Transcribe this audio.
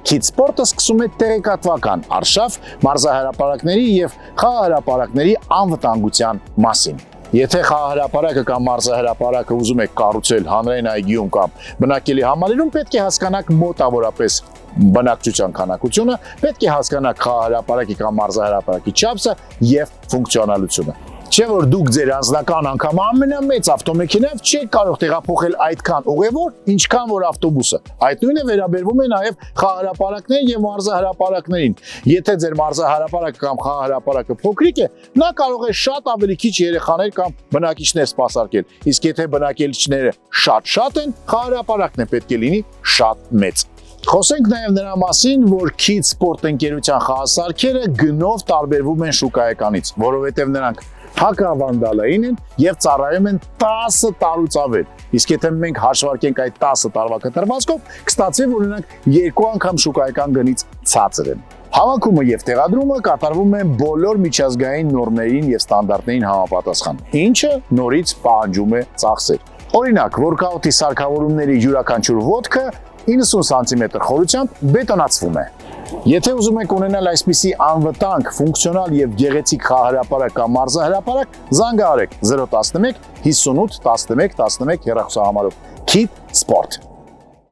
Քիդ սպորտը սկսում է տեղեկատվական արշավ մարզահրապարակների եւ խաղահրապարակների անվտանգության մասին։ Եթե խաղահրապարակը կամ մարզահրապարակը ուզում եք կառուցել հանրային այգիում կամ բնակելի համալիրում, պետք է հասկանաք մոտավորապես բնակչության քանակությունը, պետք է հասկանաք խաղահրապարակի կամ մարզահրապարակի չափսը եւ ֆունկցիոնալությունը։ Չէ՞ որ դուք ձեր անձնական անգամ ամենամեծ ավտոմեքենայով չեք կարող տեղափոխել այդքան ուղևոր, ինչքան որ ավտոբուսը։ Այդ նույնը վերաբերվում է նաև խաղահրապարակներին եւ մարզահրապարակներին։ Եթե ձեր մարզահրապարակը կամ խաղահրապարակը փոքրիկ է, նա կարող է շատ ավելի քիչ երեխաներ կամ բնակիչներ սպասարկել։ Իսկ եթե բնակիչները շատ են, խաղահրապարակն է պետք է լինի շատ մեծ։ Խոսենք նաև նրա մասին, որ Քիդ սպորտ ընկերության խաղասարքերը գնով տարբերվում են շուկայականից, որովհետև նրանք հակավանդալային են եւ ծառայում են 10 տարուց ավել։ Իսկ եթե մենք հաշվարկենք այդ 10 տարվա կտրվածքով, կստացվի, որ նրանք 2 անգամ շուկայական գնից ցածր են։ Հավաքումը եւ տեղադրումը կատարվում է բոլոր միջազգային նորմերին եւ ստանդարտներին համապատասխան, ինչը նորից պահանջում է ծախսեր։ Օրինակ, որկաուտի սարքավորումների յուրաքանչյուր ոտքը 90 սանտիմետր խորությամբ բետոնացվում է։ Եթե ուզում եք ունենալ այսպիսի անվտանգ, ֆունկցիոնալ եւ գեղեցիկ խաղահրապարակ կամ մարզահրապարակ, զանգահարեք 011 58 11 11 հեռախոսահամարով։ Քիդ սպորտ։